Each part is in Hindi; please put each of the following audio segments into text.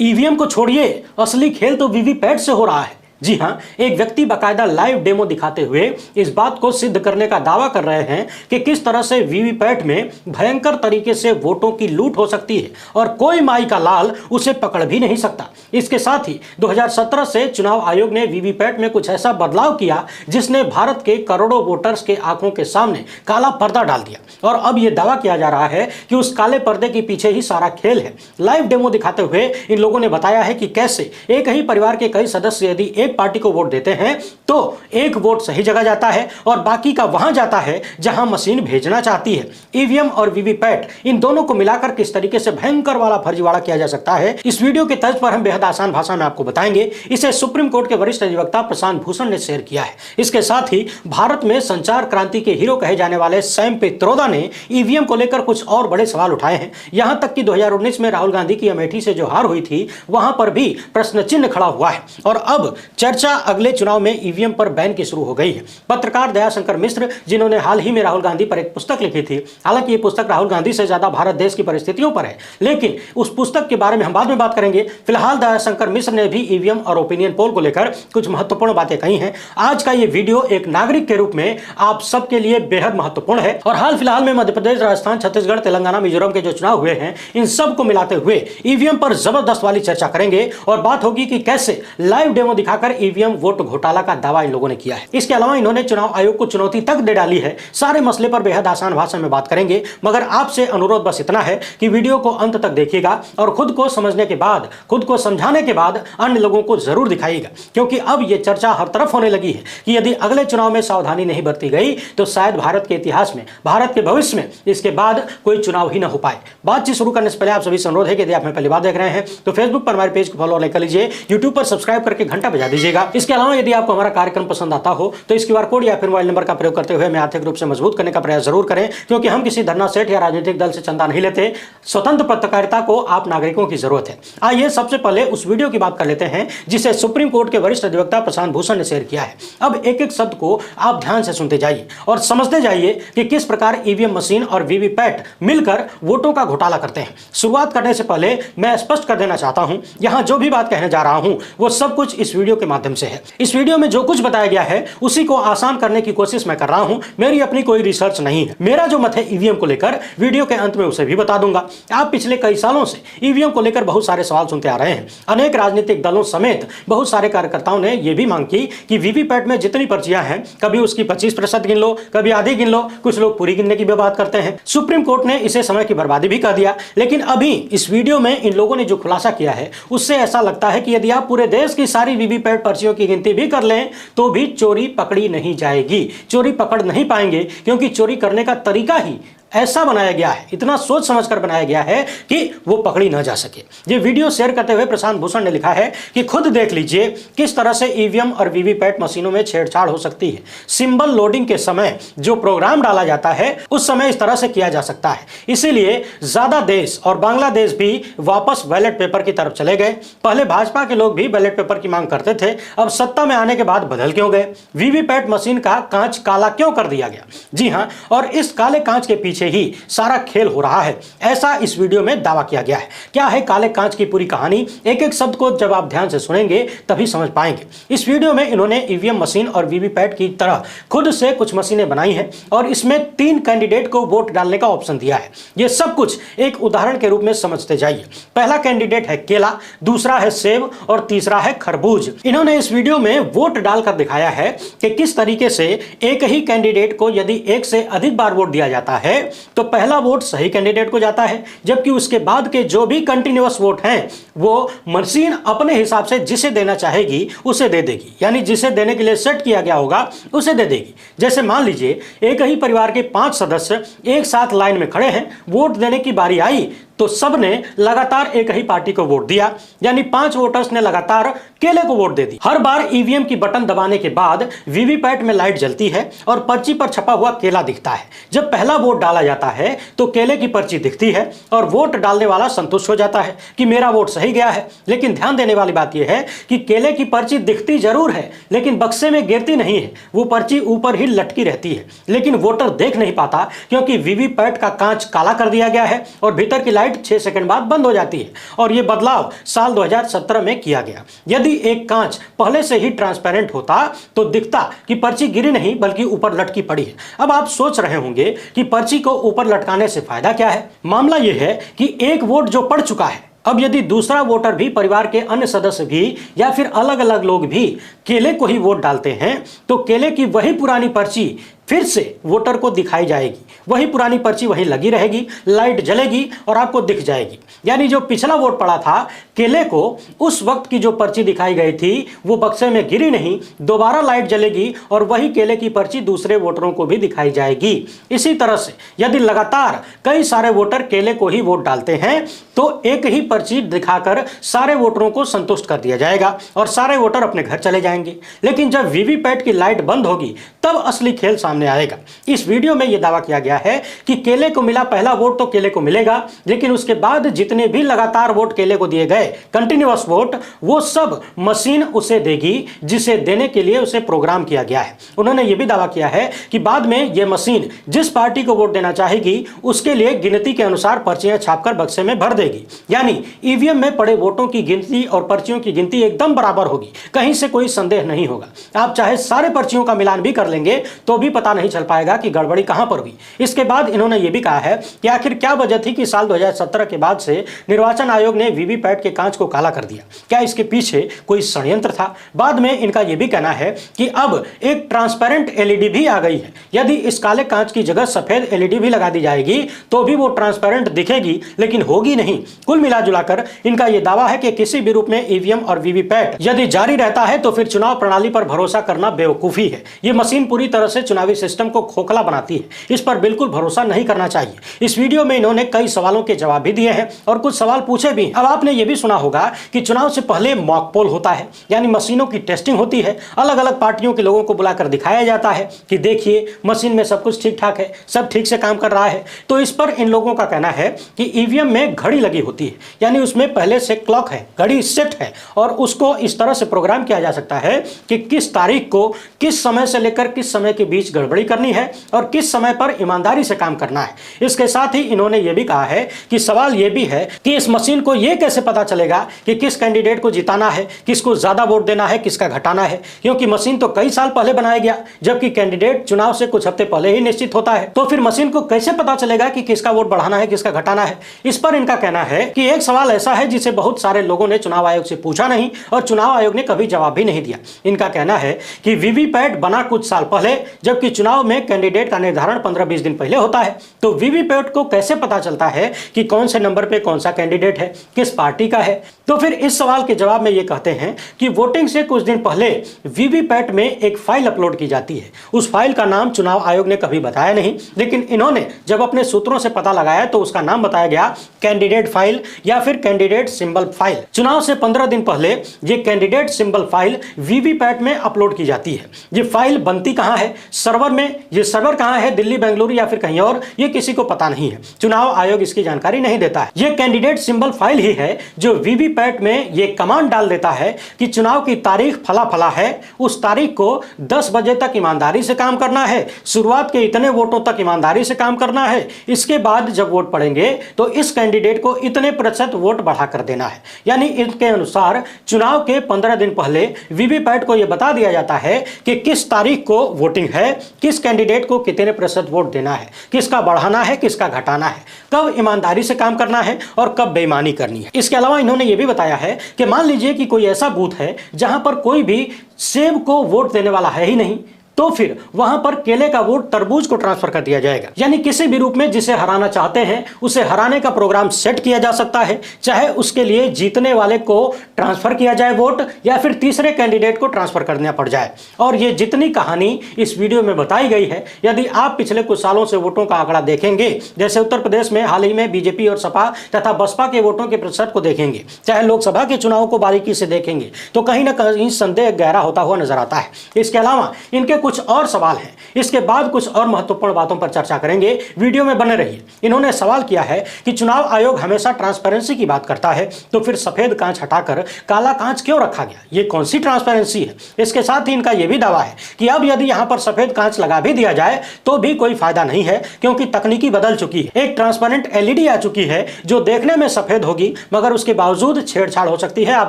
ईवीएम को छोड़िए, असली खेल तो वीवीपैट से हो रहा है। जी हां, एक व्यक्ति बाकायदा लाइव डेमो दिखाते हुए इस बात को सिद्ध करने का दावा कर रहे हैं कि किस तरह से वीवीपैट में भयंकर तरीके से वोटों की लूट हो सकती है और कोई माई का लाल उसे पकड़ भी नहीं सकता। इसके साथ ही 2017 से चुनाव आयोग ने वीवीपैट में कुछ ऐसा बदलाव किया जिसने भारत के करोड़ों वोटर्स के आंखों के सामने काला पर्दा डाल दिया और अब यह दावा किया जा रहा है कि उस काले पर्दे के पीछे ही सारा खेल है। लाइव डेमो दिखाते हुए इन लोगों ने बताया है कि कैसे एक ही परिवार के कई सदस्य यदि एक पार्टी को वोट देते हैं तो एक वोट सही जगह जाता है और बाकी का वहां जाता है जहां मशीन भेजना चाहती है। ईवीएम और वीवीपैट इन दोनों को मिलाकर किस तरीके से भयंकर वाला फर्जीवाड़ा किया जा सकता है, इस वीडियो के तर्ज पर हम बेहद आसान भाषा में आपको बताएंगे। इसे सुप्रीम कोर्ट के वरिष्ठ अधिवक्ता प्रशांत भूषण ने शेयर किया है। इसके साथ ही भारत में संचार क्रांति के हीरो कहे जाने वाले सैम पित्रोदा ने ईवीएम को लेकर कुछ और बड़े सवाल उठाए हैं। यहां तक कि 2019 में राहुल गांधी की अमेठी से जो हार हुई थी वहां पर भी प्रश्न चिन्ह खड़ा हुआ है और अब चर्चा अगले चुनाव में ईवीएम पर बैन की शुरू हो गई है। पत्रकार दयाशंकर मिश्र, जिन्होंने हाल ही में राहुल गांधी पर एक पुस्तक लिखी थी, हालांकि ये पुस्तक राहुल गांधी से ज्यादा भारत देश की परिस्थितियों पर है, लेकिन उस पुस्तक के बारे में हम बाद में बात करेंगे। फिलहाल दयाशंकर मिश्र ने भी ईवीएम और ओपिनियन पोल को लेकर कुछ महत्वपूर्ण बातें कही हैं। आज का ये वीडियो एक नागरिक के रूप में आप सबके लिए बेहद महत्वपूर्ण है और हाल फिलहाल में मध्य प्रदेश, राजस्थान, छत्तीसगढ़, तेलंगाना, मिजोरम के जो चुनाव हुए हैं, इन सब को मिलाते हुए ईवीएम पर जबरदस्त वाली चर्चा करेंगे और बात होगी कि कैसे लाइव डेमो दिखाकर ईवीएम वोट घोटाला का दावा इन लोगों ने किया है। इसके अलावा इन्होंने चुनाव आयोग को चुनौती तक दे डाली है। सारे मसले पर बेहद आसान भाषा में बात करेंगे, मगर आपसे अनुरोध बस इतना है कि वीडियो को अंत तक देखिएगा और खुद को समझने के बाद, खुद को समझाने के बाद अन्य लोगों को जरूर दिखाइएगा, क्योंकि अब यह चर्चा हर तरफ होने लगी है कि यदि अगले चुनाव में सावधानी नहीं बरती गई तो शायद भारत के इतिहास में, भारत के भविष्य में इसके बाद कोई चुनाव ही न हो पाए। बातचीत शुरू करने से पहले आप सभी से अनुरोध है कि यदि आप पहली बार देख रहे हैं तो फेसबुक पर हमारे पेज को फॉलो कर लीजिए, यूट्यूब पर सब्सक्राइब करके घंटा बजा दीजिएगा। इसके अलावा यदि आपको हमारा कार्यक्रम पसंद आता हो तो इस क्यूआर कोड या फिर मोबाइल नंबर का प्रयोग करते हुए हमें आर्थिक रूप से मजबूत करने का प्रयास जरूर करें, क्योंकि हम किसी धरना सेठ या राजनीतिक दल से चंदा नहीं लेते। स्वतंत्र पत्रकारिता को आप नागरिकों की जरूरत है। आइए सबसे पहले उस वीडियो की बात कर लेते हैं जिसे सुप्रीम कोर्ट के वरिष्ठ अधिवक्ता प्रशांत भूषण ने शेयर किया है। अब एक एक शब्द को आप ध्यान से सुनते जाइए और समझते जाइए कि किस प्रकार ईवीएम मशीन और वीवीपैट मिलकर वोटों का घोटाला करते हैं। शुरुआत करने से पहले मैं स्पष्ट कर देना चाहता हूं, यहां जो भी बात कहने जा रहा हूं वो सब कुछ इस वीडियो के माध्यम से है। इस वीडियो में जो कुछ बताया गया है उसी को आसान करने की कोशिश मैं कर रहा हूं, मेरी अपनी कोई रिसर्च नहीं है। मेरा जो मत है ईवीएम को लेकर वीडियो के अंत में उसे भी बता दूंगा। आप पिछले कई सालों से ईवीएम को लेकर बहुत सारे सवाल सुनते आ रहे हैं। अनेक राजनीतिक दलों समेत बहुत सारे कार्यकर्ताओं ने यह भी मांग की कि वीवीपैट में जितनी पर्चियां हैं कभी उसकी 25% गिन लो, कभी आधी गिन लो, कुछ लोग पूरी गिनने की भी बात करते हैं। सुप्रीम कोर्ट ने इसे समय की बर्बादी भी कर दिया, लेकिन अभी इस वीडियो में इन लोगों ने जो खुलासा किया है उससे ऐसा लगता है कि यदि आप पूरे देश की सारी वीवीपैट पर्चियों की गिनती भी कर लें तो भी चोरी पकड़ी नहीं जाएगी, चोरी पकड़ नहीं पाएंगे, क्योंकि चोरी करने का तरीका ही ऐसा बनाया गया है, इतना सोच समझकर बनाया गया है कि वो पकड़ी ना जा सके। ये वीडियो शेयर करते हुए प्रशांत भूषण ने लिखा है कि खुद देख लीजिए किस तरह से ईवीएम और वीवीपैट मशीनों में छेड़छाड़ हो सकती है। सिंबल लोडिंग के समय जो प्रोग्राम डाला जाता है उस समय इस तरह से किया जा सकता है। इसीलिए ज्यादा देश और बांग्लादेश भी वापस बैलेट पेपर की तरफ चले गए। पहले भाजपा के लोग भी बैलेट पेपर की मांग करते थे, अब सत्ता में आने के बाद बदल क्यों गए? वीवीपैट मशीन का कांच काला क्यों कर दिया गया? जी हां, और इस काले कांच के पीछे ही सारा खेल हो रहा है, ऐसा इस वीडियो में दावा किया गया है। क्या है काले कांच की पूरी कहानी? एक एक शब्द को जब आप ध्यान से सुनेंगे तभी समझ पाएंगे। इस वीडियो में इन्होंने ईवीएम मशीन और वीवीपैट की तरह खुद से कुछ मशीनें बनाई हैं और इसमें 3 कैंडिडेट को वोट डालने का ऑप्शन दिया है। यह सब कुछ एक उदाहरण के रूप में समझते जाइए। पहला कैंडिडेट है केला, दूसरा है सेब और तीसरा है खरबूज। इन्होंने इस वीडियो में वोट डालकर दिखाया है कि किस तरीके से एक ही कैंडिडेट को यदि एक से अधिक बार वोट दिया जाता है तो पहला वोट सही कैंडिडेट को जाता है, जबकि उसके बाद के जो भी कंटिन्यूअस वोट हैं वो मशीन अपने हिसाब से जिसे देना चाहेगी उसे दे देगी, यानी जिसे देने के लिए सेट किया गया होगा उसे दे देगी। जैसे मान लीजिए एक ही परिवार के 5 सदस्य एक साथ लाइन में खड़े हैं, वोट देने की बारी आई तो सबने लगातार एक ही पार्टी को वोट दिया, यानी 5 वोटर्स ने लगातार केले को वोट दे दी। हर बार ईवीएम की बटन दबाने के बाद वीवीपैट में लाइट जलती है और पर्ची पर छपा हुआ केला दिखता है। जब पहला वोट डाला जाता है तो केले की पर्ची दिखती है और वोट डालने वाला संतुष्ट हो जाता है कि मेरा वोट सही गया है। लेकिन ध्यान देने वाली बात यह है कि केले की पर्ची दिखती जरूर है लेकिन बक्से में गिरती नहीं है, वो पर्ची ऊपर ही लटकी रहती है, लेकिन वोटर देख नहीं पाता क्योंकि वीवीपैट का कांच काला कर दिया गया है और भीतर की लाइट लाइट 6 सेकंड बाद बंद हो जाती है और यह बदलाव साल 2017 में किया गया। यदि एक कांच पहले से ही ट्रांसपेरेंट होता तो दिखता कि पर्ची गिरी नहीं बल्कि ऊपर लटकी पड़ी है। अब आप सोच रहे होंगे कि पर्ची को ऊपर लटकाने से फायदा क्या है। मामला यह है कि एक वोट जो पड़ चुका है, अब यदि दूसरा वोटर भी, परिवार के अन्य सदस्य भी या फिर अलग अलग लोग भी केले को ही वोट डालते हैं तो केले की वही पुरानी पर्ची फिर से वोटर को दिखाई जाएगी। वही पुरानी पर्ची वहीं लगी रहेगी, लाइट जलेगी और आपको दिख जाएगी। यानी जो पिछला वोट पड़ा था केले को, उस वक्त की जो पर्ची दिखाई गई थी वो बक्से में गिरी नहीं, दोबारा लाइट जलेगी और वही केले की पर्ची दूसरे वोटरों को भी दिखाई जाएगी। इसी तरह से यदि लगातार कई सारे वोटर केले को ही वोट डालते हैं तो एक ही पर्ची दिखाकर सारे वोटरों को संतुष्ट कर दिया जाएगा और सारे वोटर अपने घर चले जाएंगे। लेकिन जब वीवीपैट की लाइट बंद होगी तब असली खेल सामने आएगा। इस वीडियो में यह दावा किया गया है कि केले को मिला पहला वोट तो केले को मिलेगा, लेकिन उसके बाद जितने भी लगातार वोट केले को दिए गए, कंटिन्यूअस वोट, वो सब मशीन उसे देगी जिसे देने के लिए उसे प्रोग्राम किया गया है। उन्होंने यह भी दावा किया है कि बाद में यह मशीन जिस पार्टी को वोट देना चाहेगी उसके लिए गिनती के अनुसार पर्चियां छापकर बक्से में भर देगी। यानी ईवीएम में पड़े वोटों की गिनती और पर्चियों की गिनती एकदम बराबर होगी, कहीं से कोई संदेह नहीं होगा। आप चाहे सारे पर्चियों का मिलान भी कर लेंगे तो भी पता नहीं चल पाएगा कि गड़बड़ी कहां पर हुई। इसके बाद इन्होंने यह भी कहा है कि आखिर क्या वजह थी कि साल 2017 के बाद से निर्वाचन आयोग ने वीवीपैट के कांच को काला कर दिया। क्या इसके पीछे कोई षड्यंत्र था? बाद में इनका यह भी कहना है कि अब एक ट्रांसपेरेंट एलईडी भी आ गई है। यदि इस काले कांच की जगह सफेद एलईडी भी लगा दी जाएगी तो भी वो ट्रांसपेरेंट दिखेगी, लेकिन होगी नहीं। कुल मिला जुलाकर इनका यह दावा है कि किसी भी रूप में ईवीएम और वीवीपैट यदि जारी रहता है तो फिर चुनाव प्रणाली पर भरोसा करना बेवकूफी है। यह मशीन पूरी तरह से चुनावी सिस्टम को खोखला बनाती है, इस पर बिल्कुल भरोसा नहीं करना चाहिए। इस वीडियो में इन्होंने कई सवालों के जवाब भी दिए हैं और कुछ सवाल पूछे भी। अब आपने यह भी सुना होगा कि चुनाव से पहले मॉक पोल होता है, यानी मशीनों की टेस्टिंग होती है। अलग अलग पार्टियों के लोगों को बुलाकर दिखाया जाता है कि देखिए मशीन में सब कुछ ठीक ठाक है, सब ठीक से काम कर रहा है। तो इस पर इन लोगों का कहना है कि ईवीएम में घड़ी लगी होती है, यानी उसमें पहले से क्लॉक है, घड़ी सेट है और उसको इस तरह से प्रोग्राम किया जा सकता है कि किस तारीख को किस समय से लेकर किस समय के बीच गड़बड़ी करनी है और किस समय पर ईमानदारी से काम करना है। इसके साथ ही इन्होंने यह भी कहा है कि सवाल यह भी है कि इस मशीन को यह कैसे पता चलेगा कि किस कैंडिडेट को जिताना है, किसको ज्यादा वोट देना है, किसका घटाना है, क्योंकि मशीन तो कई साल पहले बनाया गया, जबकि कैंडिडेट चुनाव से कुछ हफ्ते पहले ही निश्चित होता है। तो फिर मशीन को कैसे पता चलेगा कि किसका वोट बढ़ाना है, किसका घटाना है? इस पर इनका कहना है कि एक सवाल ऐसा है जिसे बहुत सारे लोगों ने चुनाव आयोग से पूछा नहीं और चुनाव आयोग ने कभी जवाब भी नहीं दिया। इनका कहना है कि वीवीपैट बना कुछ साल पहले, जबकि चुनाव में कैंडिडेट का निर्धारण 15-20 दिन पहले होता है। तो वीवीपैट को कैसे पता चलता है कि कौन से नंबर पे कौन सा कैंडिडेट है, किस पार्टी का है? तो फिर इस सवाल के जवाब में ये कहते हैं कि वोटिंग से कुछ दिन पहले वीवीपैट में एक फाइल अपलोड की जाती है। उस फाइल का नाम चुनाव आयोग ने कभी बताया नहीं, लेकिन इन्होंने जब अपने सूत्रों से पता लगाया तो उसका नाम बताया गया कैंडिडेट फाइल या फिर कैंडिडेट सिंबल फाइल। चुनाव से 15 दिन पहले ये कैंडिडेट सिंबल फाइल वीवीपैट में अपलोड की जाती है। ये फाइल बनती कहां है, सर्वर में, ये सर्वर कहां है, दिल्ली, बेंगलुरु या फिर कहीं और, ये किसी को पता नहीं है। चुनाव आयोग इसकी जानकारी नहीं देता है। ये कैंडिडेट सिंबल फाइल ही है जो वीवीपैट में ये कमांड डाल देता है कि चुनाव की तारीख फला फला है, उस तारीख को 10 बजे तक ईमानदारी से काम करना है, शुरुआत के इतने वोटों तक ईमानदारी से काम करना है, इसके बाद जब वोट पड़ेंगे तो इस कैंडिडेट को इतने प्रतिशत वोट बढ़ा कर देना है। यानी इनके अनुसार चुनाव के 15 दिन पहले वीवीपैट को यह बता दिया जाता है कि किस तारीख को वोटिंग है, किस कैंडिडेट को कितने प्रतिशत वोट देना है, किसका बढ़ाना है, किसका घटाना है, कब ईमानदारी से काम करना है और कब बेईमानी करनी है। इसके अलावा इन्होंने यह भी बताया है कि मान लीजिए कि कोई ऐसा बूथ है जहां पर कोई भी सेब को वोट देने वाला है ही नहीं, तो फिर वहां पर केले का वोट तरबूज को ट्रांसफर कर दिया जाएगा। यानी किसी भी रूप में जिसे हराना चाहते हैं उसे हराने का प्रोग्राम सेट किया जा सकता है, चाहे उसके लिए जीतने वाले को ट्रांसफर किया जाए वोट या फिर तीसरे कैंडिडेट को ट्रांसफर करना पड़ जाए। और ये जितनी कहानी इस वीडियो में बताई गई है, यदि आप पिछले कुछ सालों से वोटों का आंकड़ा देखेंगे, जैसे उत्तर प्रदेश में हाल ही में बीजेपी और सपा तथा बसपा के वोटों के प्रतिशत को देखेंगे, चाहे लोकसभा के चुनाव को बारीकी से देखेंगे, तो कहीं ना कहीं संदेह गहरा होता हुआ नजर आता है। इसके अलावा इनके कुछ और सवाल हैं, इसके बाद कुछ और महत्वपूर्ण बातों पर चर्चा करेंगे, वीडियो में बने रहिए। इन्होंने सवाल किया है कि चुनाव आयोग हमेशा ट्रांसपेरेंसी की बात करता है, तो फिर सफेद कांच हटाकर काला कांच क्यों रखा गया, ये कौन सी ट्रांसपेरेंसी है। इसके साथ ही इनका यह भी दावा है कि अब यदि यहां पर सफेद कांच लगा भी दिया जाए तो भी कोई फायदा नहीं है, क्योंकि तकनीकी बदल चुकी है। एक ट्रांसपेरेंट एलईडी आ चुकी है जो देखने में सफेद होगी मगर उसके बावजूद छेड़छाड़ हो सकती है, आप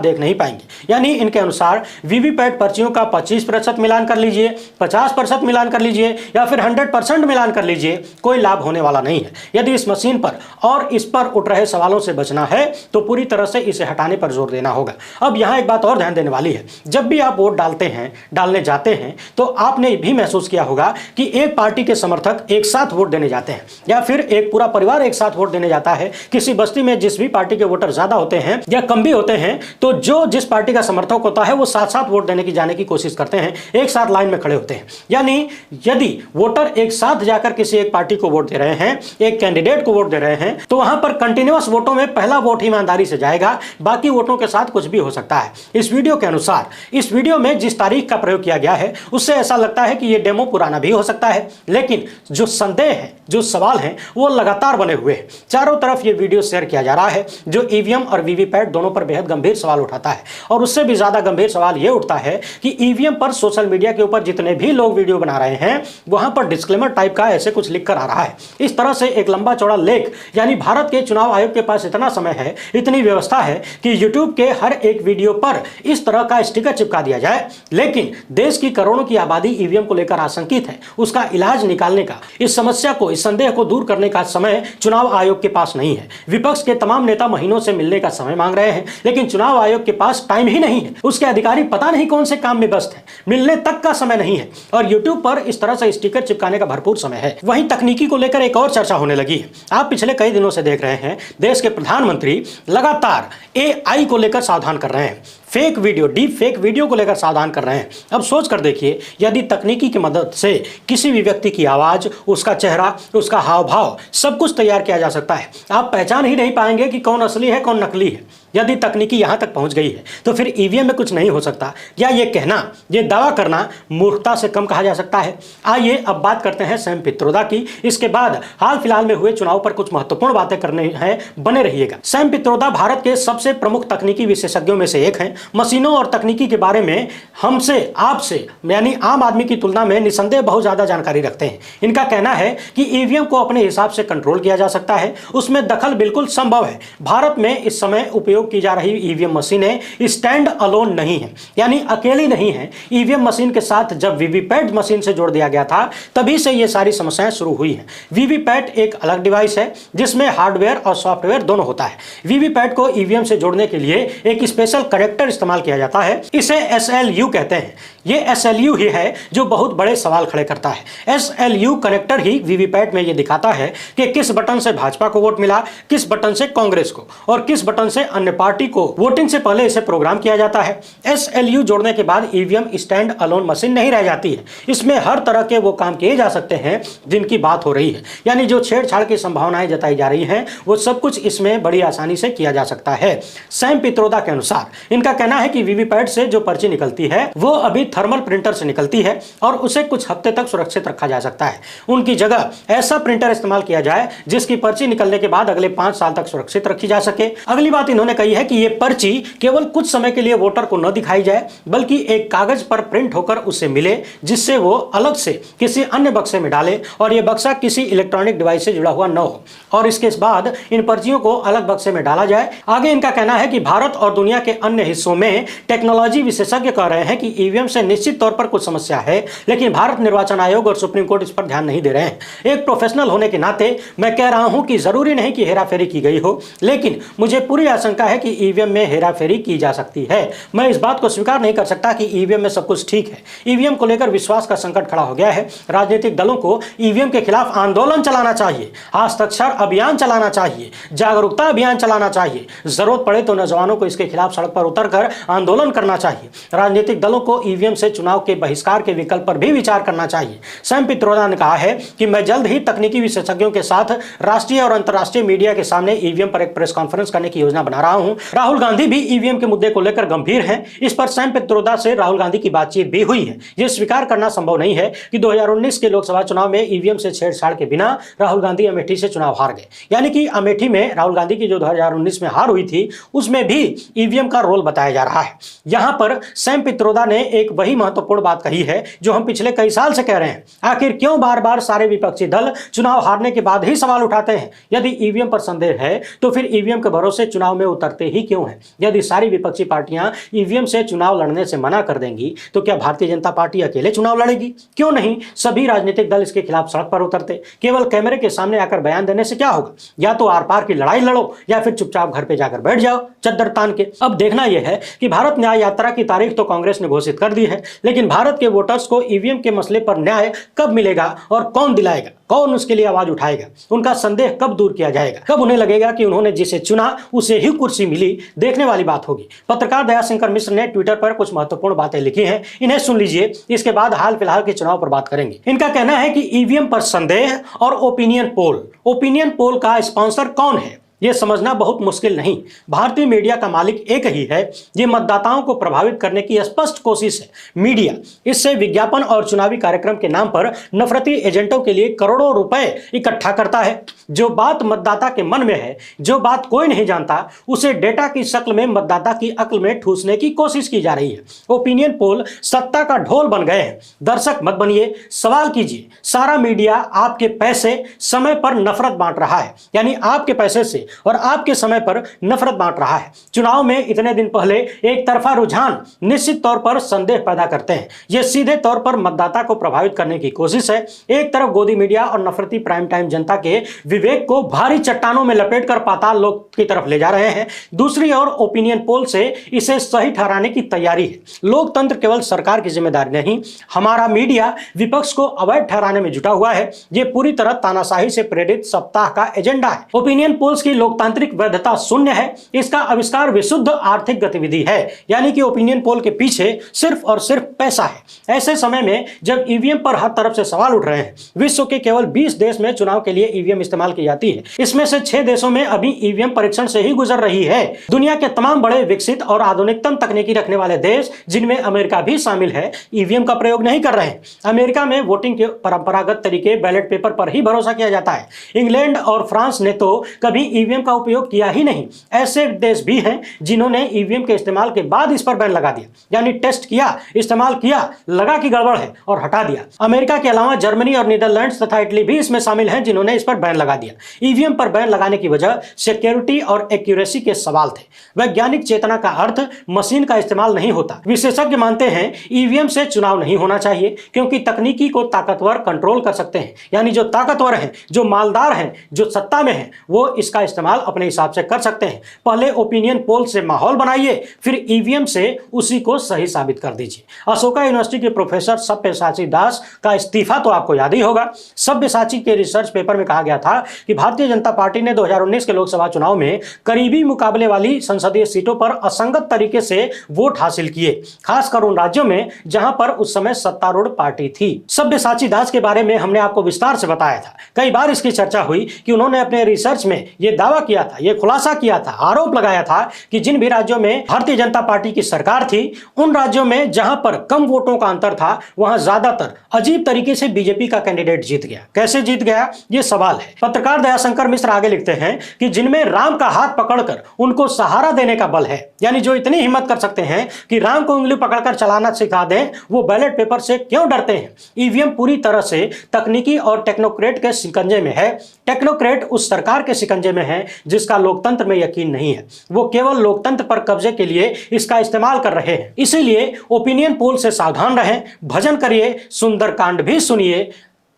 देख नहीं पाएंगे। यानी इनके अनुसार वीवीपैट पर्चियों का 25% मिलान कर लीजिए, 50% मिलान कर लीजिए या फिर 100% मिलान कर लीजिए, कोई लाभ होने वाला नहीं है। यदि इस मशीन पर और इस पर उठ रहे सवालों से बचना है तो पूरी तरह से इसे हटाने पर जोर देना होगा। अब यहां एक बात और ध्यान देने वाली है, जब भी आप वोट डालने जाते हैं तो आपने भी महसूस किया होगा कि एक पार्टी के समर्थक एक साथ वोट देने जाते हैं या फिर एक पूरा परिवार एक साथ वोट देने जाता है। किसी बस्ती में जिस भी पार्टी के वोटर ज्यादा होते हैं या कम भी होते हैं तो जो जिस पार्टी का समर्थक होता है वो साथ साथ वोट देने की जाने की कोशिश करते हैं, एक साथ लाइन में खड़े होते हैं। यानी यदि वोटर एक साथ जाकर किसी एक पार्टी को वोट दे रहे हैं, एक कैंडिडेट को वोट दे रहे हैं, तो वहां पर कंटिन्यूअस वोटों में पहला वोट ईमानदारी से जाएगा, बाकी वोटों के साथ कुछ भी हो सकता है। इस वीडियो के अनुसार इस वीडियो में जिस तारीख का प्रयोग किया गया है उससे ऐसा लगता है कि यह डेमो पुराना भी हो सकता है, लेकिन जो संदेह है, जो सवाल हैं वो लगातार बने हुए हैं। चारों तरफ ये वीडियो शेयर किया जा रहा है जो ईवीएम और वीवीपैट दोनों पर बेहद गंभीर सवाल उठाता है। और उससे भी ज्यादा गंभीर सवाल यह उठता है कि ईवीएम पर सोशल मीडिया के ऊपर जितने भी लोग वीडियो बना रहे हैं वहां पर डिस्क्लेमर टाइप का ऐसे कुछ लिख कर आ रहा है। इस तरह से एक लंबा चौड़ा लेख, यानी भारत के चुनाव आयोग के पास इतना समय है, इतनी व्यवस्था है कि यूट्यूब के हर एक वीडियो पर इस तरह का स्टिकर चिपका दिया जाए, लेकिन देश की करोड़ों की आबादी ईवीएम को लेकर आशंकित है। उसका इलाज निकालने का, इस समस्या को, इस संदेह को दूर करने का समय चुनाव आयोग के पास नहीं है। विपक्ष के तमाम नेता महीनों से मिलने का समय मांग रहे हैं, लेकिन चुनाव आयोग के पास टाइम ही नहीं है। उसके अधिकारी पता नहीं कौन से काम में व्यस्त हैं, मिलने तक का समय नहीं है और यूट्यूब पर इस तरह से स्टिकर चिपकाने का भरपूर समय है। वहीं तकनीकी को लेकर एक और चर्चा होने लगी है। आप पिछले कई दिनों से देख रहे हैं देश के प्रधानमंत्री लगातार एआई को लेकर सावधान कर रहे हैं, fake video, deep fake video को लेकर सावधान कर रहे हैं। अब सोच कर देखिए, यदि तकनीकी की मदद से किसी भी व्यक्ति की आवाज, उसका चेहरा, उसका हाव भाव सब कुछ तैयार किया जा सकता है, आप पहचान ही नहीं पाएंगे कि कौन असली है कौन नकली है। यदि तकनीकी यहां तक पहुंच गई है तो फिर ईवीएम में कुछ नहीं हो सकता, या ये कहना, ये दावा करना मूर्खता से कम कहा जा सकता है। आइए अब बात करते हैं सैम पित्रोदा की। इसके बाद हाल फिलहाल में हुए चुनाव पर कुछ महत्वपूर्ण बातें करने हैं, बने रहिएगा। सैम पित्रोदा भारत के सबसे प्रमुख तकनीकी विशेषज्ञों में से एक हैं। मशीनों और तकनीकी के बारे में हमसे, आपसे, यानी आम आदमी की तुलना में निसंदेह बहुत ज्यादा जानकारी रखते हैं। इनका कहना है कि ईवीएम को अपने हिसाब से कंट्रोल किया जा सकता है, उसमें दखल बिल्कुल संभव है। भारत में इस समय उपयोग की जा रही ईवीएम मशीनें स्टैंड अलोन नहीं है, यानी अकेली नहीं है। ईवीएम मशीन के साथ जब वीवीपैट मशीन से जोड़ दिया गया था तभी से ये सारी समस्याएं शुरू हुई हैं। वीवीपैट एक अलग डिवाइस है जिसमें हार्डवेयर और सॉफ्टवेयर दोनों होता है। वीवीपैट को ईवीएम से जोड़ने के लिए एक स्पेशल कनेक्टर इस्तेमाल किया जाता है, इसे एसएलयू कहते हैं। ये एसएलयू ही है जो बहुत बड़े सवाल खड़े करता है। एसएलयू कनेक्टर ही वीवीपैट में ये दिखाता है कि किस बटन से भाजपा को वोट मिला, किस बटन से कांग्रेस को और किस बटन से अन्य पार्टी को। वोटिंग से पहले इसे प्रोग्राम किया जाता है। एसएलयू जोड़ने के बाद ईवीएम स्टैंड अलोन मशीन नहीं रह जाती है, इसमें हर तरह के वो काम किए जा सकते हैं जिनकी बात हो रही है। यानी जो छेड़छाड़ की संभावनाएं जताई जा रही हैं वो सब कुछ इसमें बड़ी आसानी से किया जा सकता है। सैम पित्रोदा के अनुसार इनका कहना है कि वीवीपैट से जो पर्ची निकलती है वो अभी थर्मल प्रिंटर से निकलती है और उसे कुछ हफ्ते तक सुरक्षित रखा जा सकता है। उनकी जगह ऐसा प्रिंटर इस्तेमाल किया जाए जिसकी पर्ची निकलने के बाद अगले 5 साल तक सुरक्षित रखी जा सके। अगली बात इन्होंने कही है कि ये पर्ची केवल कुछ समय के लिए वोटर को न दिखाई जाए, बल्कि एक कागज पर प्रिंट होकर उसे मिले, जिससे वो अलग से किसी अन्य बक्से में डाले और ये बक्सा किसी इलेक्ट्रॉनिक डिवाइस से जुड़ा हुआ न हो और इसके बाद इन पर्चियों को अलग बक्से में डाला जाए। आगे इनका कहना है कि भारत और दुनिया के अन्य हिस्सों में टेक्नोलॉजी विशेषज्ञ कह रहे हैं कि ईवीएम से निश्चित तौर पर कुछ समस्या है, लेकिन भारत निर्वाचन आयोग और सुप्रीम कोर्ट इस पर ध्यान नहीं दे रहे हैं। एक प्रोफेशनल होने के नाते मैं कह रहा हूं कि जरूरी नहीं कि हेराफेरी की गई हो, लेकिन मुझे पूरी आशंका है कि ईवीएम में हेराफेरी की जा सकती है। मैं इस बात को स्वीकार नहीं कर सकता कि ईवीएम में सब कुछ ठीक है। ईवीएम को लेकर विश्वास का संकट खड़ा हो गया है। राजनीतिक दलों को ईवीएम के खिलाफ आंदोलन चलाना चाहिए, हस्ताक्षर अभियान चलाना चाहिए, जागरूकता अभियान चलाना चाहिए। जरूरत पड़े तो नौजवानों को इसके खिलाफ सड़क पर उतरकर आंदोलन करना चाहिए। राजनीतिक दलों को ईवीएम से चुनाव के बहिष्कार के विकल्प पर भी विचार करना चाहिए। सैम पित्रोदा ने कहा है कि मैं जल्द ही तकनीकी विशेषज्ञों के साथ राष्ट्रीय और अंतर्राष्ट्रीय मीडिया के सामने ईवीएम पर एक प्रेस कॉन्फ्रेंस करने की योजना बना रहा हूं। राहुल गांधी भी ईवीएम के मुद्दे को लेकर गंभीर हैं। इस पर सैम पित्रोदा से राहुल गांधी की बातचीत भी हुई है। यह स्वीकार करना संभव नहीं है कि 2019 के लोकसभा चुनाव में ईवीएम से छेड़छाड़ के बिना राहुल गांधी अमेठी से चुनाव हार गए। यानी कि अमेठी में राहुल गांधी की जो 2019 में हार हुई थी उसमें भी ईवीएम का रोल बताया जा रहा है। यहां पर सैम पित्रोदा ने एक वही महत्वपूर्ण बात कही है जो हम पिछले कई साल से कह रहे हैं। आखिर क्यों बार बार सारे विपक्षी दल चुनाव हारने के बाद ही सवाल उठाते हैं? यदि ईवीएम पर संदेह है तो फिर ईवीएम के भरोसे चुनाव में उतरते ही क्यों हैं? यदि सारी विपक्षी पार्टियां ईवीएम से चुनाव लड़ने से मना कर देंगी तो क्या भारतीय जनता पार्टी अकेले चुनाव लड़ेगी? क्यों नहीं सभी राजनीतिक दल इसके खिलाफ सड़क पर उतरते? केवल कैमरे के सामने आकर बयान देने से क्या होगा? या तो आर पार की लड़ाई लड़ो या फिर चुपचाप घर पे जाकर बैठ जाओ चद्दर तान के। अब देखना यह है कि भारत न्याय यात्रा की तारीख तो कांग्रेस ने घोषित कर दी है, लेकिन भारत के वोटर्स को ईवीएम के मसले पर न्याय कब मिलेगा और कौन दिलाएगा? कौन उसके लिए आवाज उठाएगा? उनका संदेह कब दूर किया जाएगा? कब उन्हें लगेगा कि उन्होंने जिसे चुना उसे ही कुर्सी मिली? देखने वाली बात होगी। पत्रकार दयाशंकर मिश्र ने ट्विटर पर कुछ महत्वपूर्ण बातें लिखी हैं, इन्हें सुन लीजिए। इसके बाद हाल फिलहाल के चुनाव पर बात करेंगे। इनका कहना है कि ईवीएम पर संदेह और ओपिनियन पोल का स्पॉन्सर कौन है यह समझना बहुत मुश्किल नहीं। भारतीय मीडिया का मालिक एक ही है। यह मतदाताओं को प्रभावित करने की स्पष्ट कोशिश है। मीडिया इससे विज्ञापन और चुनावी कार्यक्रम के नाम पर नफरती एजेंटों के लिए करोड़ों रुपए इकट्ठा करता है। जो बात मतदाता के मन में है, जो बात कोई नहीं जानता, उसे डेटा की शक्ल में मतदाता की अक्ल में ठूसने की कोशिश की जा रही है। ओपिनियन पोल सत्ता का ढोल बन गए हैं। दर्शक मत बनिए, सवाल कीजिए। सारा मीडिया आपके पैसे समय पर नफरत बांट रहा है, यानी आपके पैसे से और आपके समय पर नफरत बांट रहा है। चुनाव में इतने दिन पहले एक तरफा रुझान निश्चित तौर पर संदेह पैदा करते हैं। यह सीधे तौर पर मतदाता को प्रभावित करने की कोशिश है। एक तरफ गोदी मीडिया और नफरती प्राइम टाइम जनता के विवेक को भारी चट्टानों में लपेटकर पाताल लोक की तरफ ले जा रहे हैं। दूसरी ओर ओपिनियन पोल से इसे सही ठहराने की तैयारी है। लोकतंत्र केवल सरकार की जिम्मेदारी नहीं, हमारा मीडिया विपक्ष को अवैध ठहराने में जुटा हुआ है। यह पूरी तरह तानाशाही से प्रेरित सप्ताह का एजेंडा है। ओपिनियन पोल्स की लोकतांत्रिक वैधता शून्य है। इसका आविष्कार विशुद्ध आर्थिक गतिविधि है, यानी कि ओपिनियन पोल के पीछे सिर्फ और सिर्फ पैसा है। ऐसे समय में जब ईवीएम पर हर तरफ से सवाल उठ रहे हैं, विश्व के केवल 20 देश में चुनाव के लिए ईवीएम इस्तेमाल की जाती है। इसमें से 6 देशों में अभी ईवीएम परीक्षण से ही गुजर रही है। दुनिया के तमाम बड़े विकसित और आधुनिकतम तकनीकी रखने वाले देश, जिनमें अमेरिका भी शामिल है, ईवीएम का प्रयोग नहीं कर रहे हैं। अमेरिका में वोटिंग के परंपरागत तरीके बैलेट पेपर पर ही भरोसा किया जाता है। इंग्लैंड और फ्रांस ने तो कभी ईवीएम का उपयोग किया ही नहीं। ऐसे देश भी हैं जिन्होंने ईवीएम के इस्तेमाल के बाद इस पर बैन लगा दिया, यानी टेस्ट किया, इस्तेमाल किया, लगा कि गड़बड़ है और हटा दिया। अमेरिका के अलावा जर्मनी और नीदरलैंड्स तथा इटली भी इसमें शामिल हैं जिन्होंने इस पर बैन लगा दिया। ईवीएम पर बैन लगाने की वजह सिक्योरिटी और एक्यूरेसी के सवाल थे। वैज्ञानिक चेतना का अर्थ मशीन का इस्तेमाल नहीं होता। विशेषज्ञ मानते हैं ईवीएम से चुनाव नहीं होना चाहिए, क्योंकि तकनीकी को ताकतवर कंट्रोल कर सकते हैं, यानी जो ताकतवर हैं, जो मालदार हैं, जो सत्ता में हैं, वो इसका इस्तेमाल अपने हिसाब से कर सकते हैं। पहले ओपिनियन पोल से माहौल बनाइए, फिर ईवीएम से उसी को सही साबित कर दीजिए। अशोका यूनिवर्सिटी के प्रोफेसर सब्यसाची दास का इस्तीफा तो आपको याद ही होगा। सब्यसाची के रिसर्च पेपर में कहा गया था कि भारतीय जनता पार्टी ने 2019 के लोकसभा चुनाव में करीबी मुकाबले वाली संसदीय सीटों पर असंगत तरीके से वोट हासिल किए, खासकर उन राज्यों में जहां पर उस समय सत्तारूढ़ पार्टी थी। सब्यसाची दास के बारे में हमने आपको विस्तार से बताया था। कई बार इसकी चर्चा हुई कि उन्होंने अपने रिसर्च में यह दावा किया था, यह खुलासा किया था, आरोप लगाया था कि जिन भी राज्यों में भारतीय जनता पार्टी की सरकार थी, उन राज्यों में जहां पर कम वोटों का अंतर था, वहां ज्यादातर अजीब तरीके से बीजेपी का कैंडिडेट जीत गया। कैसे जीत गया, यह सवाल है। पत्रकार दयाशंकर मिश्र आगे लिखते हैं कि जिनमें राम का हाथ पकड़कर उनको सहारा देने का बल है, यानी जो इतनी हिम्मत कर सकते हैं कि राम को उंगली पकड़कर चलाना सिखा दें, वो बैलेट पेपर से क्यों डरते हैं? ईवीएम पूरी तरह से तकनीकी और टेक्नोक्रेट के शिकंजे में है। टेक्नोक्रेट उस सरकार के शिकंजे में है जिसका लोकतंत्र में यकीन नहीं है। वो केवल लोकतंत्र पर कब्जे के लिए इसका इस्तेमाल कर रहे हैं। इसीलिए ओपिनियन पोल से सावधान रहें, भजन करिए, सुंदरकांड भी सुनिए,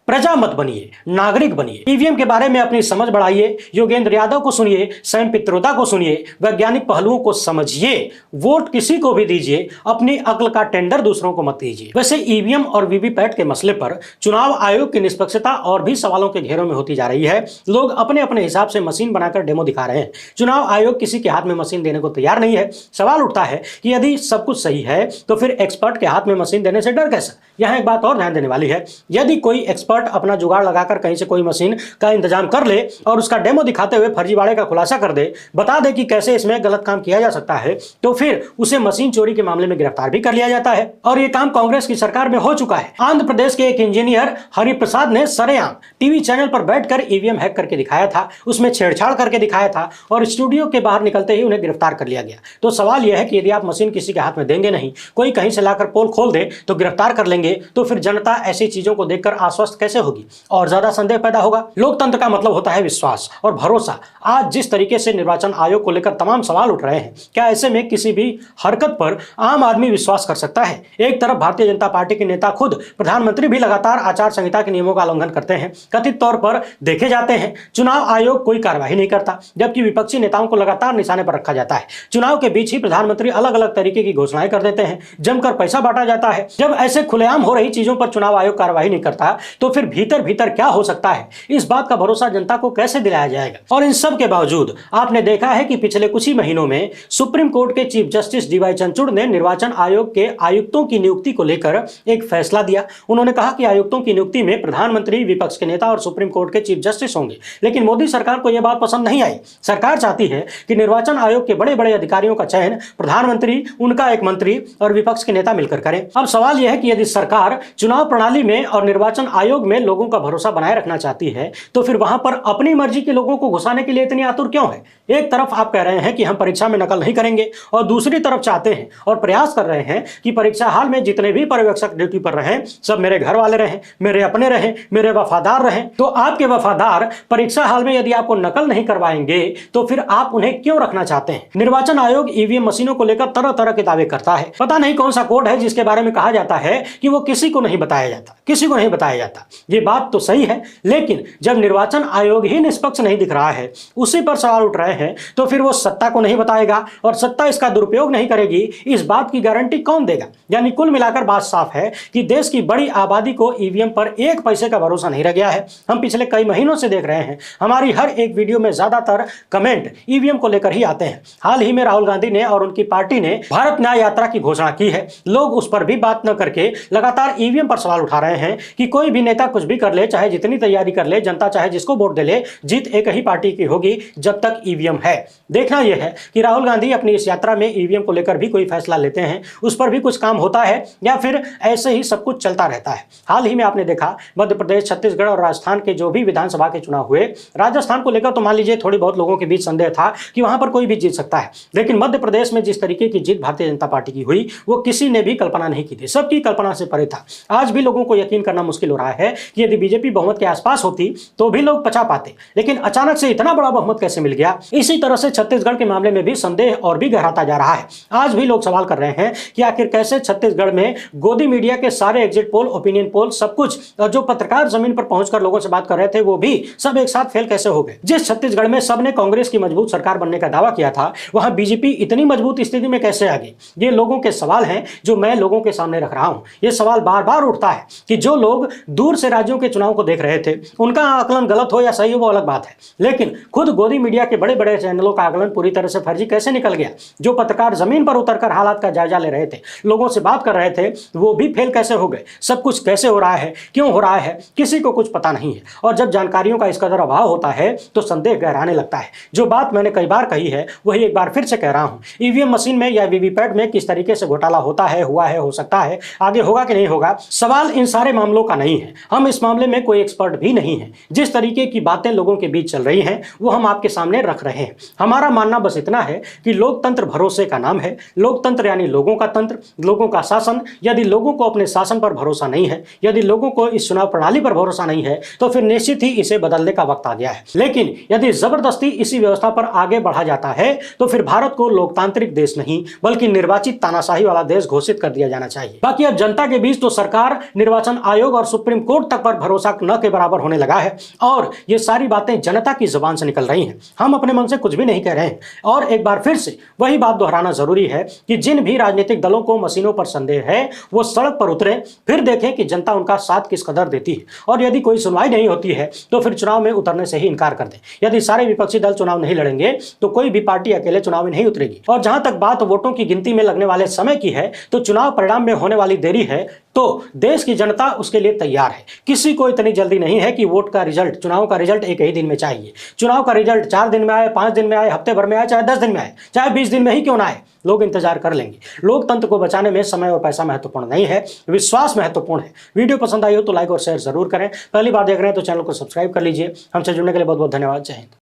प्रजा मत बनिए, नागरिक बनिए। ईवीएम के बारे में अपनी समझ बढ़ाइए, योगेंद्र यादव को सुनिए, सैम पित्रोदा को सुनिए, वैज्ञानिक पहलुओं को समझिए, वोट किसी को भी दीजिए, अपनी अक्ल का टेंडर दूसरों को मत दीजिए। वैसे ईवीएम और वीवीपैट के मसले पर चुनाव आयोग की निष्पक्षता और भी सवालों के घेरों में होती जा रही है। लोग अपने अपने हिसाब से मशीन बनाकर डेमो दिखा रहे हैं। चुनाव आयोग किसी के हाथ में मशीन देने को तैयार नहीं है। सवाल उठता है कि यदि सब कुछ सही है तो फिर एक्सपर्ट के हाथ में मशीन देने से डर कैसा? यहां एक बात और ध्यान देने वाली है, यदि कोई एक्सपर्ट एक्सपर्ट अपना जुगाड़ लगाकर कहीं से कोई मशीन का इंतजाम कर ले और उसका डेमो दिखाते हुए फर्जीवाड़े का खुलासा कर दे, बता दे कि कैसे इसमें गलत काम किया जा सकता है, तो फिर उसे मशीन चोरी के मामले में गिरफ्तार भी कर लिया जाता है। और यह काम कांग्रेस की सरकार में हो चुका है। आंध्र प्रदेश के एक इंजीनियर हरिप्रसाद ने सरेआम टीवी चैनल पर बैठकर ईवीएम हैक करके दिखाया था, उसमें छेड़छाड़ करके दिखाया था और स्टूडियो के बाहर निकलते ही उन्हें गिरफ्तार कर लिया गया। तो सवाल यह है कि यदि आप मशीन किसी के हाथ में देंगे नहीं, कोई कहीं से लाकर पोल खोल दे तो गिरफ्तार कर लेंगे, तो फिर जनता ऐसी चीजों को देखकर आश्वस्त कैसे होगी और ज्यादा संदेह पैदा होगा। लोकतंत्र का मतलब होता है विश्वास और भरोसा। आज जिस तरीके से निर्वाचन आयोग को लेकर तमाम सवाल उठ रहे हैं, क्या ऐसे में किसी भी हरकत पर आम आदमी विश्वास कर सकता है? एक तरफ भारतीय जनता पार्टी के नेता, खुद प्रधानमंत्री भी लगातार आचार संहिता के नियमों का उल्लंघन करते हैं, कथित तौर पर देखे जाते हैं। चुनाव आयोग कोई कार्रवाई नहीं करता, जबकि विपक्षी नेताओं को लगातार निशाने पर रखा जाता है। चुनाव के बीच ही प्रधानमंत्री अलग अलग तरीके की घोषणाएं कर देते हैं, जमकर पैसा बांटा जाता है। जब ऐसे खुलेआम हो रही चीजों पर चुनाव आयोग कार्रवाई नहीं करता, तो फिर भीतर भीतर क्या हो सकता है, इस बात का भरोसा जनता को कैसे दिलाया जाएगा? और इन सब के बावजूद आपने देखा है कि पिछले कुछ ही महीनों में सुप्रीम कोर्ट के चीफ जस्टिस डीवाई चंद्रचूड़ ने निर्वाचन आयोग के आयुक्तों की नियुक्ति को लेकर एक फैसला दिया। उन्होंने कहा कि आयुक्तों की नियुक्ति में प्रधानमंत्री, विपक्ष के नेता और सुप्रीम कोर्ट के चीफ जस्टिस होंगे। लेकिन मोदी सरकार को यह बात पसंद नहीं आई। सरकार चाहती है कि निर्वाचन आयोग के बड़े बड़े अधिकारियों का चयन प्रधानमंत्री, उनका एक मंत्री और विपक्ष के नेता मिलकर करें। अब सवाल यह है कि यदि सरकार चुनाव प्रणाली में और निर्वाचन आयोग में लोगों का भरोसा बनाए रखना चाहती है, तो फिर वहां पर अपनी मर्जी के लोगों को घुसाने के लिए इतनी आतुर क्यों है? एक तरफ आप कह रहे हैं कि हम परीक्षा में नकल नहीं करेंगे और दूसरी तरफ चाहते हैं और प्रयास कर रहे हैं कि परीक्षा हाल में जितने भी पर्यवेक्षक ड्यूटी पर रहें, सब मेरे घर वाले रहें, मेरे अपने रहें, मेरे वफादार रहें। तो आपके वफादार परीक्षा हाल में यदि आपको नकल नहीं करवाएंगे, तो फिर आप उन्हें क्यों रखना चाहते हैं? निर्वाचन आयोग ईवीएम मशीनों को लेकर तरह तरह के दावे करता है। पता नहीं कौन सा कोड है जिसके बारे में कहा जाता है कि वो किसी को नहीं बताया जाता, किसी को नहीं बताया जाता। ये बात तो सही है, लेकिन जब निर्वाचन आयोग ही निष्पक्ष नहीं दिख रहा है, उसी पर सवाल उठ रहे हैं, तो फिर वो सत्ता को नहीं बताएगा और सत्ता इसका दुरुपयोग नहीं करेगी, इस बात की गारंटी कौन देगा? यानी कुल मिलाकर बात साफ है कि देश की बड़ी आबादी को ईवीएम पर एक पैसे का भरोसा नहीं रह गया है। हम पिछले कई महीनों से देख रहे हैं, हमारी हर एक वीडियो में ज्यादातर कमेंट ईवीएम को लेकर ही आते हैं। हाल ही में राहुल गांधी ने और उनकी पार्टी ने भारत न्याय यात्रा की घोषणा की है। लोग उस पर भी बात न करके लगातार ईवीएम पर सवाल उठा रहे हैं कि कोई भी नेता कुछ भी कर ले, चाहे जितनी तैयारी कर ले, जनता चाहे जिसको वोट दे ले, जीत एक ही पार्टी की होगी जब तक ईवीएम है। देखना यह है कि राहुल गांधी अपनी इस यात्रा में ईवीएम को लेकर भी कोई फैसला लेते हैं, उस पर भी कुछ काम होता है या फिर ऐसे ही सब कुछ चलता रहता है। हाल ही में आपने देखा मध्य प्रदेश, छत्तीसगढ़ और राजस्थान के जो भी विधानसभा के चुनाव हुए, राजस्थान को लेकर तो मान लीजिए थोड़ी बहुत लोगों के बीच संदेह था कि वहां पर कोई भी जीत सकता है, लेकिन मध्य प्रदेश में जिस तरीके की जीत भारतीय जनता पार्टी की हुई, वो किसी ने भी कल्पना नहीं की थी, सबकी कल्पना से परे था। आज भी लोगों को यकीन करना मुश्किल हो रहा है कि यदि बीजेपी बहुमत के आसपास होती तो भी लोग पचा पाते, लेकिन अचानक से इतना बड़ा बहुमत कैसे मिल गया? इसी तरह से छत्तीसगढ़ के मामले में भी संदेह और भी गहराता जा रहा है। आज भी लोग सवाल कर रहे हैं कि आखिर कैसे छत्तीसगढ़ में गोदी मीडिया के सारे एग्जिट पोल, ओपिनियन पोल, सब कुछ, और जो पत्रकार जमीन पर पहुंचकर लोगों से बात कर रहे थे, वो भी सब एक साथ फेल कैसे हो गए? जिस छत्तीसगढ़ में सबने कांग्रेस की मजबूत सरकार बनने का दावा किया था, वहां बीजेपी इतनी मजबूत स्थिति में कैसे आ गई? ये लोगों के सवाल हैं जो मैं लोगों के सामने रख रहा हूं। ये सवाल बार बार उठता है कि जो लोग दूर से राज्यों के चुनाव को देख रहे थे, उनका आकलन गलत हो या सही हो वो अलग बात है, लेकिन खुद गोदी मीडिया के बड़े बड़े चैनलों का आकलन पूरी तरह से फर्जी कैसे निकल गया? जो पत्रकार जमीन पर उतरकर हालात का जायजा ले रहे थे, लोगों से बात कर रहे थे, वो भी फेल कैसे हो गए? सब कुछ कैसे हो रहा है, क्यों हो रहा है, किसी को कुछ पता नहीं है। और जब जानकारियों का इस कदर अभाव होता है तो संदेह गहराने लगता है। जो बात मैंने कई बार कही है वही एक बार फिर से कह रहा हूं, ईवीएम मशीन में या वीवीपैट में किस तरीके से घोटाला होता है, हुआ है, हो सकता है, आगे होगा कि नहीं होगा, सवाल इन सारे मामलों का नहीं है। हम इस मामले में कोई एक्सपर्ट भी नहीं है। जिस तरीके की बातें लोगों के बीच चल रही हैं वो हम आपके सामने रख रहे हैं। हमारा मानना बस इतना है कि लोकतंत्र भरोसे का नाम है। लोकतंत्र यानी लोगों का तंत्र, लोगों का शासन। यदि लोगों को अपने शासन पर भरोसा नहीं है, यदि लोगों को इस चुनाव प्रणाली पर भरोसा नहीं है, तो फिर निश्चित ही इसे बदलने का वक्त आ गया है। लेकिन यदि जबरदस्ती इसी व्यवस्था पर आगे बढ़ा जाता है तो फिर भारत को लोकतांत्रिक देश नहीं बल्कि निर्वाचित तानाशाही वाला देश घोषित कर दिया जाना चाहिए। बाकी अब जनता के बीच तो सरकार, निर्वाचन आयोग और सुप्रीम कोर्ट तक पर भरोसा न के बराबर होने लगा है और ये सारी बातें जनता की जुबान से निकल रही हैं। हम अपने मन से कुछ भी नहीं कह रहे हैं। और एक बार फिर से वही बात दोहराना जरूरी है कि जिन भी राजनीतिक दलों को मशीनों पर संदेह है वो सड़क पर उतरे, फिर देखें कि जनता उनका साथ किस कदर देती है। और यदि कोई सुनवाई नहीं होती है तो फिर चुनाव में उतरने से ही इनकार कर दें। यदि सारे विपक्षी दल चुनाव नहीं लड़ेंगे तो कोई भी पार्टी अकेले चुनाव में नहीं उतरेगी। और जहां तक बात वोटों की गिनती में लगने वाले समय की है, तो चुनाव परिणाम में होने वाली देरी है तो देश की जनता उसके लिए तैयार है। है। किसी को इतनी जल्दी नहीं है कि वोट का रिजल्ट, चुनाव का रिजल्ट एक ही दिन में चाहिए। चुनाव का रिजल्ट 4 दिन में आए, 5 दिन में आए, हफ्ते भर में आए, चाहे 10 दिन में आए, चाहे 20 दिन में ही क्यों ना आए, लोग इंतजार कर लेंगे। लोकतंत्र को बचाने में समय और पैसा महत्वपूर्ण नहीं है, विश्वास महत्वपूर्ण है। वीडियो पसंद आई हो तो लाइक और शेयर जरूर करें। पहली बार देख रहे हैं तो चैनल को सब्सक्राइब कर लीजिए। हमसे जुड़ने के लिए बहुत बहुत धन्यवाद। जय हिंद।